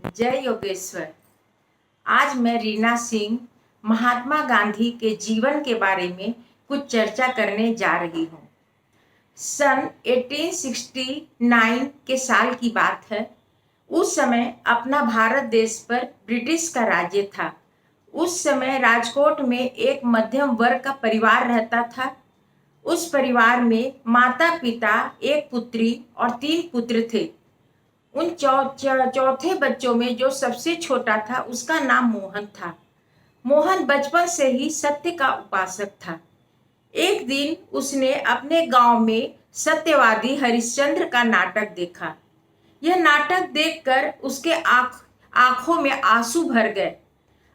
जय योगेश्वर। आज मैं रीना सिंह महात्मा गांधी के जीवन के बारे में कुछ चर्चा करने जा रही हूँ। सन 1869 के साल की बात है। उस समय अपना भारत देश पर ब्रिटिश का राज्य था। उस समय राजकोट में एक मध्यम वर्ग का परिवार रहता था। उस परिवार में माता पिता, एक पुत्री और 3 पुत्र थे। उन चौथे बच्चों में जो सबसे छोटा था उसका नाम मोहन था। मोहन बचपन से ही सत्य का उपासक था। एक दिन उसने अपने गांव में सत्यवादी हरिश्चंद्र का नाटक देखा। यह नाटक देखकर उसके आंखों में आंसू भर गए।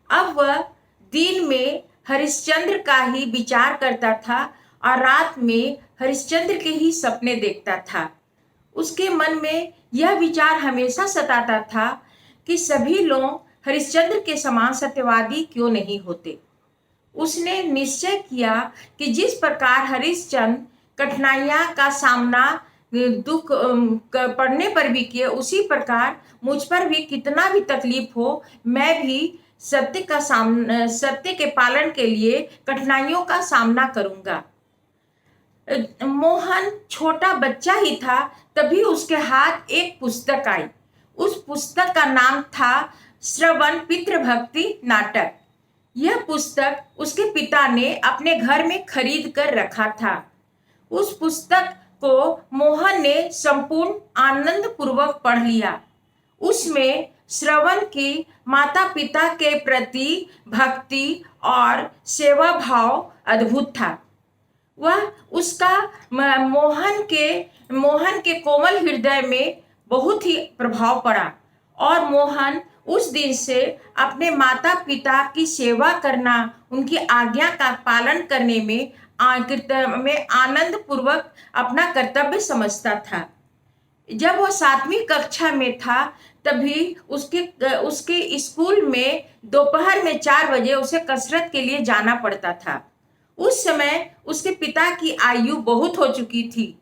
अब वह दिन में हरिश्चंद्र का ही विचार करता था और रात में हरिश्चंद्र के ही सपने देखता था। उसके मन में यह विचार हमेशा सताता था कि सभी लोग हरिश्चंद्र के समान सत्यवादी क्यों नहीं होते। उसने निश्चय किया कि जिस प्रकार हरिश्चंद्र कठिनाइयां का सामना दुख पड़ने पर भी किए, उसी प्रकार मुझ पर भी कितना भी तकलीफ हो, मैं भी सत्य के पालन के लिए कठिनाइयों का सामना करूंगा। मोहन छोटा बच्चा ही था, तभी उसके हाथ एक पुस्तक आई। उस पुस्तक का नाम था श्रवण पितृभक्ति नाटक। यह पुस्तक उसके पिता ने अपने घर में खरीद कर रखा था। उस पुस्तक को मोहन ने संपूर्ण आनंद पूर्वक पढ़ लिया। उसमें श्रवण की माता पिता के प्रति भक्ति और सेवा भाव अद्भुत था। वह उसका मोहन के कोमल हृदय में बहुत ही प्रभाव पड़ा और मोहन उस दिन से अपने माता पिता की सेवा करना, उनकी आज्ञा का पालन करने में आनंद पूर्वक अपना कर्तव्य समझता था। जब वह 7वीं कक्षा में था, तभी उसके स्कूल में दोपहर में 4 बजे उसे कसरत के लिए जाना पड़ता था। उस समय उसके पिता की आयु बहुत हो चुकी थी।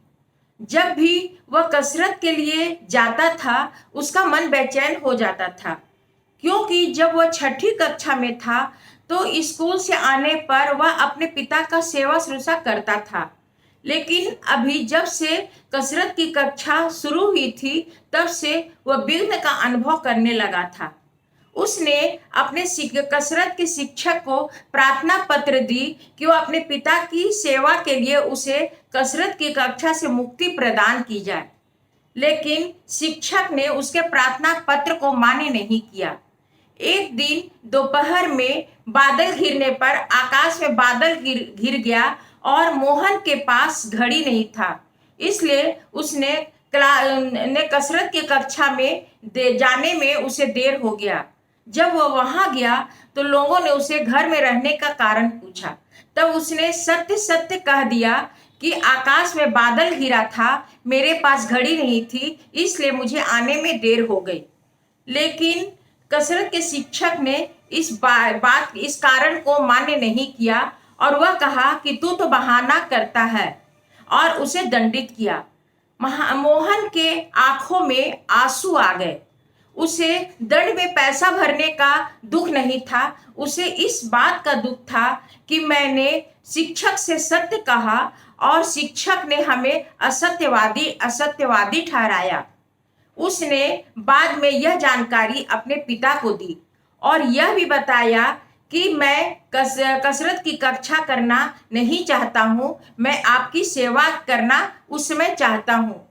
जब भी वह कसरत के लिए जाता था, उसका मन बेचैन हो जाता था, क्योंकि जब वह 6ठी कक्षा में था तो स्कूल से आने पर वह अपने पिता का सेवा शुश्रूषा करता था। लेकिन अभी जब से कसरत की कक्षा शुरू हुई थी, तब से वह विघ्न का अनुभव करने लगा था। उसने अपने कसरत के शिक्षक को प्रार्थना पत्र दी कि वह अपने पिता की सेवा के लिए उसे कसरत की कक्षा से मुक्ति प्रदान की जाए। लेकिन शिक्षक ने उसके प्रार्थना पत्र को मान्य नहीं किया। एक दिन दोपहर में बादल घिरने पर आकाश में बादल घिर गया और मोहन के पास घड़ी नहीं था। इसलिए उसने कसरत की कक्षा में जाने में उसे देर हो गया। जब वह वहां गया तो लोगों ने उसे घर में रहने का कारण पूछा। तब उसने सत्य सत्य कह दिया कि आकाश में बादल घिरा था, मेरे पास घड़ी नहीं थी, इसलिए मुझे आने में देर हो गई। लेकिन कसरत के शिक्षक ने इस कारण को मान्य नहीं किया और वह कहा कि तू तो बहाना करता है, और उसे दंडित किया। मोहन के आंखों में आंसू आ गए। उसे दंड में पैसा भरने का दुख नहीं था, उसे इस बात का दुख था कि मैंने शिक्षक से सत्य कहा और शिक्षक ने हमें असत्यवादी ठहराया। उसने बाद में यह जानकारी अपने पिता को दी और यह भी बताया कि मैं कसरत की कक्षा करना नहीं चाहता हूँ, मैं आपकी सेवा करना उस समय चाहता हूँ।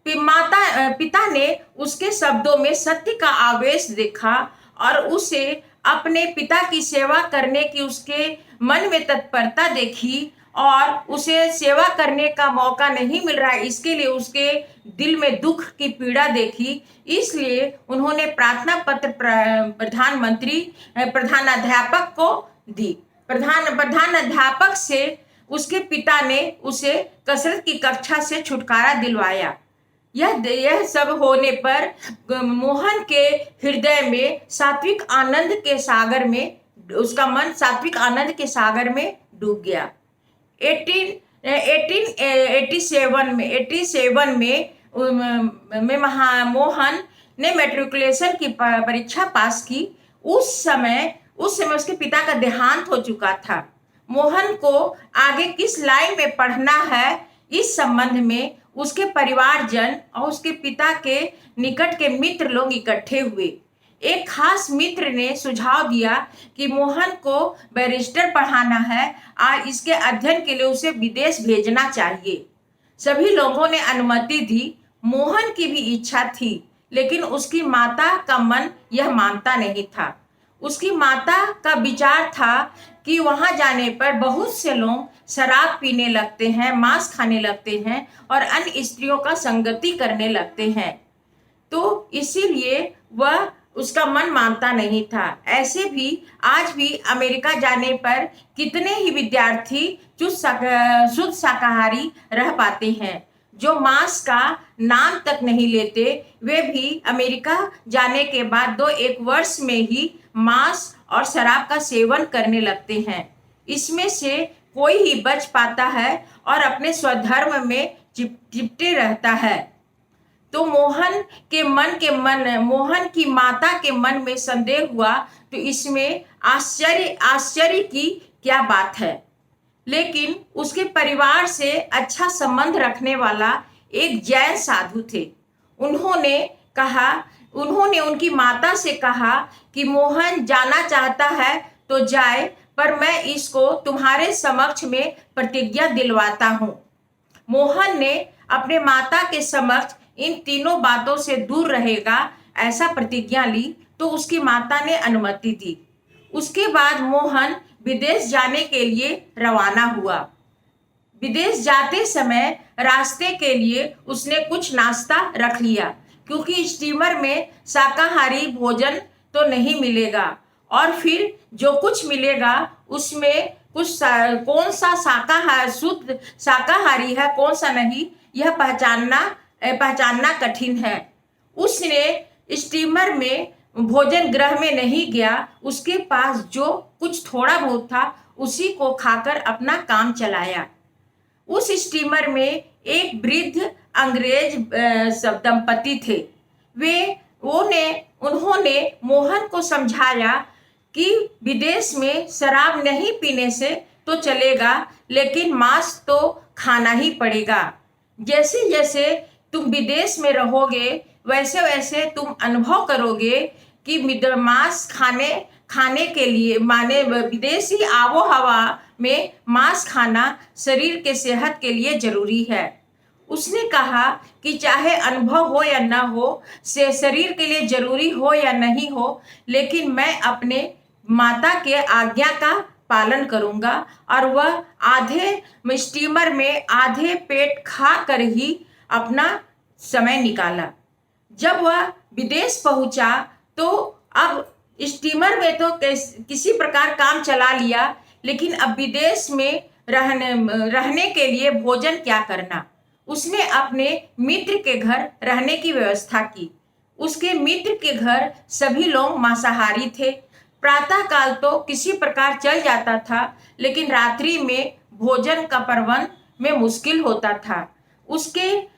पिता ने उसके शब्दों में सत्य का आवेश देखा और उसे अपने पिता की सेवा करने की उसके मन में तत्परता देखी और उसे सेवा करने का मौका नहीं मिल रहा है, इसके लिए उसके दिल में दुख की पीड़ा देखी। इसलिए उन्होंने प्रार्थना पत्र प्रधानाध्यापक को दी। प्रधानाध्यापक से उसके पिता ने उसे कसरत की कक्षा से छुटकारा दिलवाया। यह सब होने पर मोहन के हृदय में सात्विक आनंद के सागर में उसका मन सात्विक आनंद के सागर में डूब गया। 1887 में मोहन ने मैट्रिकुलेशन की परीक्षा पास की। उस समय उसके पिता का देहांत हो चुका था। मोहन को आगे किस लाइन में पढ़ना है, इस संबंध में उसके परिवारजन और उसके पिता के निकट के मित्र लोग इकट्ठे हुए। एक खास मित्र ने सुझाव दिया कि मोहन को बैरिस्टर पढ़ाना है और इसके अध्ययन के लिए उसे विदेश भेजना चाहिए। सभी लोगों ने अनुमति दी। मोहन की भी इच्छा थी, लेकिन उसकी माता का मन यह मानता नहीं था। उसकी माता का विचार था कि वहां जाने पर बहुत से लोग शराब पीने लगते हैं, मांस खाने लगते हैं और अन्य स्त्रियों का संगति करने लगते हैं, तो इसीलिए वह उसका मन मानता नहीं था। ऐसे भी आज भी अमेरिका जाने पर कितने ही विद्यार्थी शुद्ध शाकाहारी रह पाते हैं। जो मांस का नाम तक नहीं लेते, वे भी अमेरिका जाने के बाद 2-1 वर्ष में ही मांस और शराब का सेवन करने लगते हैं। इसमें से कोई ही बच पाता है और अपने स्वधर्म में चिपटे रहता है। तो मोहन की माता के मन में संदेह हुआ, तो इसमें आश्चर्य की क्या बात है। लेकिन उसके परिवार से अच्छा संबंध रखने वाला एक जैन साधु थे। उन्होंने उनकी माता से कहा कि मोहन जाना चाहता है तो जाए, पर मैं इसको तुम्हारे समक्ष में प्रतिज्ञा दिलवाता हूँ। मोहन ने अपने माता के समक्ष इन तीनों बातों से दूर रहेगा ऐसा प्रतिज्ञा ली, तो उसकी माता ने अनुमति दी। उसके बाद मोहन विदेश जाने के लिए रवाना हुआ। विदेश जाते समय रास्ते के लिए उसने कुछ नाश्ता रख लिया, क्योंकि स्टीमर में शाकाहारी भोजन तो नहीं मिलेगा, और फिर जो कुछ मिलेगा उसमें कौन सा शुद्ध शाकाहारी है, कौन सा नहीं, यह पहचानना कठिन है। उसने स्टीमर में भोजन गृह में नहीं गया। उसके पास जो कुछ थोड़ा बहुत था उसी को खाकर अपना काम चलाया। उस स्टीमर में एक वृद्ध अंग्रेज दंपति थे। उन्होंने मोहन को समझाया कि विदेश में शराब नहीं पीने से तो चलेगा, लेकिन मांस तो खाना ही पड़ेगा। जैसे जैसे तुम विदेश में रहोगे, वैसे वैसे तुम अनुभव करोगे कि मांस खाने के लिए, माने विदेशी आबो हवा में मांस खाना शरीर के सेहत के लिए जरूरी है। उसने कहा कि चाहे अनुभव हो या ना हो, से शरीर के लिए जरूरी हो या नहीं हो, लेकिन मैं अपने माता के आज्ञा का पालन करूंगा। और वह आधे स्टीमर में आधे पेट खा कर ही अपना समय निकाला। जब वह विदेश पहुंचा तो अब स्टीमर में तो किसी प्रकार काम चला लिया, लेकिन अब विदेश में रहने के लिए भोजन क्या करना। उसने अपने मित्र के घर रहने की व्यवस्था की। उसके मित्र के घर सभी लोग मांसाहारी थे। प्रातः काल तो किसी प्रकार चल जाता था, लेकिन रात्रि में भोजन का प्रबंध में मुश्किल होता था। उसके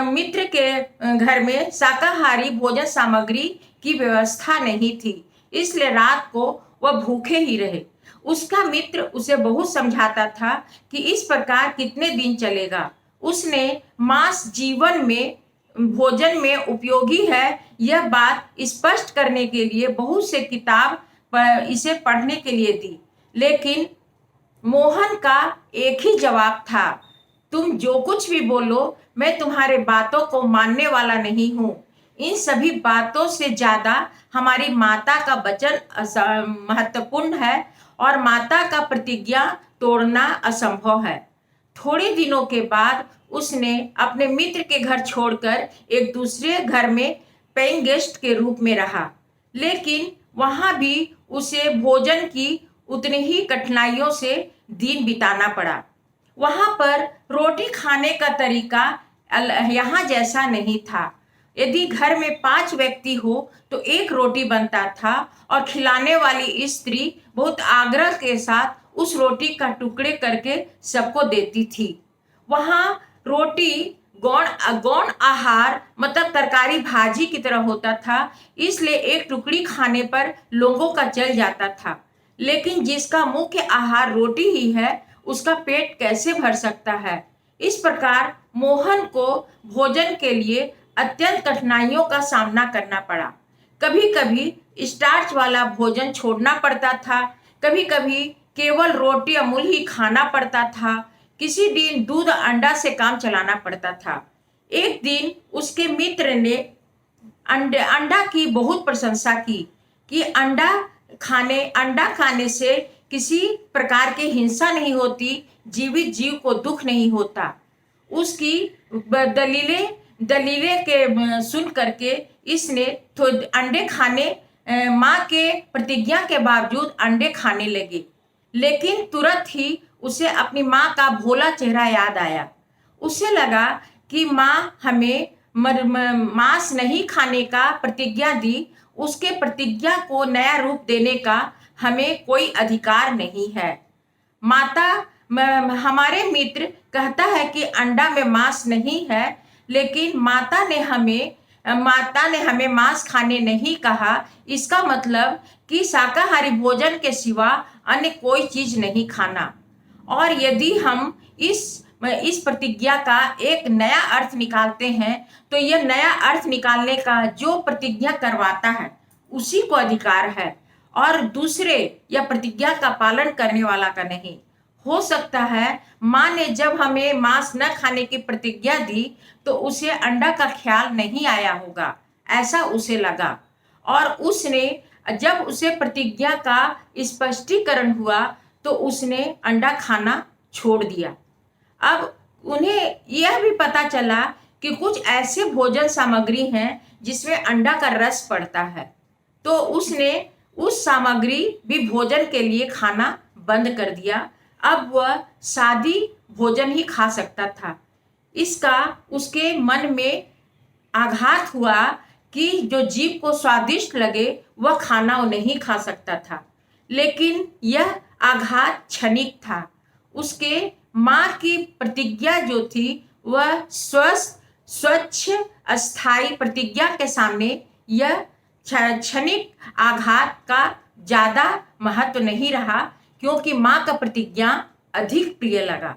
मित्र के घर में शाकाहारी भोजन सामग्री की व्यवस्था नहीं थी, इसलिए रात को वह भूखे ही रहे। उसका मित्र उसे बहुत समझाता था कि इस प्रकार कितने दिन चलेगा। उसने मांस जीवन में भोजन में उपयोगी है यह बात स्पष्ट करने के लिए बहुत से किताब इसे पढ़ने के लिए दी, लेकिन मोहन का एक ही जवाब था, तुम जो कुछ भी बोलो, मैं तुम्हारे बातों को मानने वाला नहीं हूँ। इन सभी बातों से ज्यादा हमारी माता का वचन महत्वपूर्ण है और माता का प्रतिज्ञा तोड़ना असंभव है। थोड़े दिनों के बाद उसने अपने मित्र के घर छोड़कर एक दूसरे घर में पेइंग गेस्ट के रूप में रहा, लेकिन वहां भी उसे भोजन की उतनी ही कठिनाइयों से दिन बिताना पड़ा। वहां पर रोटी खाने का तरीका यहाँ जैसा नहीं था। यदि घर में 5 व्यक्ति हो तो 1 रोटी बनता था और खिलाने वाली स्त्री बहुत आग्रह के साथ उस रोटी का टुकड़े करके सबको देती थी। वहाँ रोटी गौण गौण आहार मतलब तरकारी भाजी की तरह होता था, इसलिए एक टुकड़ी खाने पर लोगों का चल जाता था। लेकिन जिसका मुख्य आहार रोटी ही है, उसका पेट कैसे भर सकता है। इस प्रकार मोहन को भोजन के लिए अत्यंत कठिनाइयों का सामना करना पड़ा। कभी कभी स्टार्च वाला भोजन छोड़ना पड़ता था, कभी कभी केवल रोटी अमूल ही खाना पड़ता था, किसी दिन दूध अंडा से काम चलाना पड़ता था। एक दिन उसके मित्र ने अंडा की बहुत प्रशंसा की कि अंडा खाने से किसी प्रकार की हिंसा नहीं होती, जीवित जीव को दुख नहीं होता। उसकी दलीलें दलीलें के सुन करके इसने तो अंडे खाने माँ के प्रतिज्ञा के बावजूद अंडे खाने लगे। लेकिन तुरंत ही उसे अपनी माँ का भोला चेहरा याद आया। उसे लगा कि माँ हमें मांस नहीं खाने का प्रतिज्ञा दी, उसके प्रतिज्ञा को नया रूप देने का हमें कोई अधिकार नहीं है। माता हमारे मित्र कहता है कि अंडा में मांस नहीं है, लेकिन माता ने हमें मांस खाने नहीं कहा। इसका मतलब कि शाकाहारी भोजन के सिवा अन्य कोई चीज नहीं खाना। और यदि हम इस प्रतिज्ञा का एक नया अर्थ निकालते हैं, तो यह नया अर्थ निकालने का जो प्रतिज्ञा करवाता है उसी को अधिकार है, और दूसरे या प्रतिज्ञा का पालन करने वाला का नहीं। हो सकता है माँ ने जब हमें मांस न खाने की प्रतिज्ञा दी तो उसे अंडा का ख्याल नहीं आया होगा, ऐसा उसे लगा, और उसने जब उसे प्रतिज्ञा का स्पष्टीकरण हुआ तो उसने अंडा खाना छोड़ दिया। अब उन्हें यह भी पता चला कि कुछ ऐसे भोजन सामग्री हैं जिसमें अंडा का रस पड़ता है, तो उसने उस सामग्री भी भोजन के लिए खाना बंद कर दिया। अब वह सादी भोजन ही खा सकता था। इसका उसके मन में आघात हुआ कि जो जीव को स्वादिष्ट लगे वह खाना वो नहीं खा सकता था। लेकिन यह आघात क्षणिक था। उसके माँ की प्रतिज्ञा जो थी वह स्वस्थ स्वच्छ अस्थायी प्रतिज्ञा के सामने यह क्षणिक आघात का ज्यादा महत्व नहीं रहा, क्योंकि माँ का प्रतिज्ञा अधिक प्रिय लगा।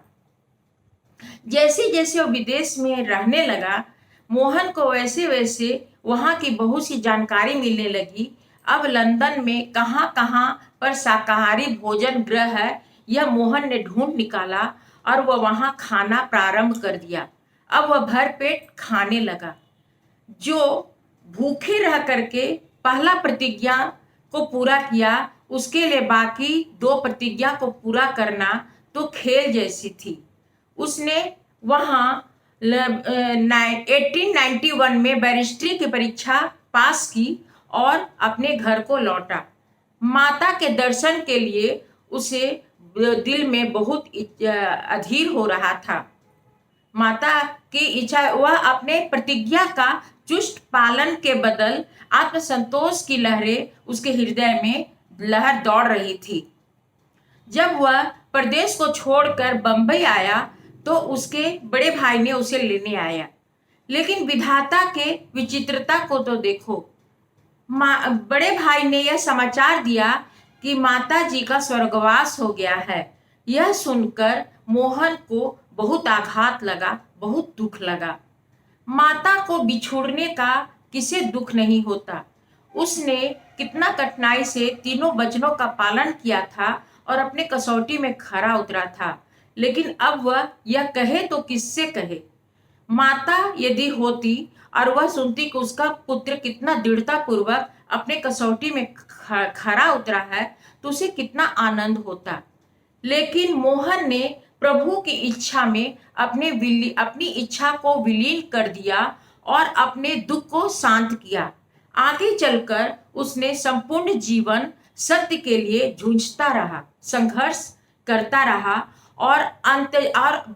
जैसे जैसे वो विदेश में रहने लगा, मोहन को वैसे वैसे वहाँ की बहुत सी जानकारी मिलने लगी। अब लंदन में कहाँ कहाँ पर शाकाहारी भोजन गृह है यह मोहन ने ढूंढ निकाला और वह वहाँ खाना प्रारंभ कर दिया। अब वह भरपेट खाने लगा। जो भूखे रह करके पहला प्रतिज्ञा को पूरा किया, उसके लिए बाकी दो प्रतिज्ञा को पूरा करना तो खेल जैसी थी। उसने वहाँ 1891 में बैरिस्ट्री की परीक्षा पास की और अपने घर को लौटा। माता के दर्शन के लिए उसे दिल में बहुत अधीर हो रहा था। माता की इच्छा, वह अपने प्रतिज्ञा का चुस्त पालन के बदल आत्मसंतोष की लहरें उसके हृदय में लहर दौड़ रही थी। जब वह प्रदेश को छोड़कर बंबई आया तो उसके बड़े भाई ने उसे लेने आया। लेकिन विधाता के विचित्रता को तो देखो। बड़े भाई ने यह समाचार दिया कि माता जी का स्वर्गवास हो गया है। यह सुनकर मोहन को बहुत आघात लगा, बहुत दुख लगा। माता को बिछोड़ने का किसे दुख नहीं होता। उसने कितना कठिनाई से तीनों वचनों का पालन किया था और अपने कसौटी में खरा उतरा था, लेकिन अब वह यह कहे तो किससे कहे। माता यदि होती और वह सुनती कि उसका पुत्र कितना दृढ़ता पूर्वक अपने कसौटी में खरा उतरा है, तो उसे कितना आनंद होता। लेकिन मोहन ने प्रभु की इच्छा में अपनी इच्छा को विलीन कर दिया और अपने दुख को शांत किया। आगे चलकर उसने संपूर्ण जीवन सत्य के लिए जूझता रहा, संघर्ष करता रहा और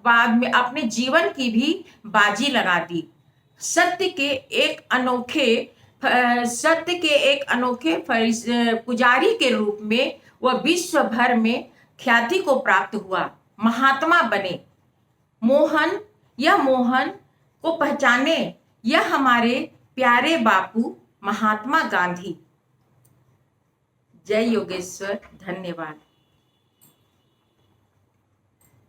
बाद में अपने जीवन की भी बाजी लगा दी। सत्य के एक अनोखे पुजारी के रूप में वह विश्व भर में ख्याति को प्राप्त हुआ, महात्मा बने। मोहन को पहचाने, यह हमारे प्यारे बापू महात्मा गांधी। जय योगेश्वर। धन्यवाद।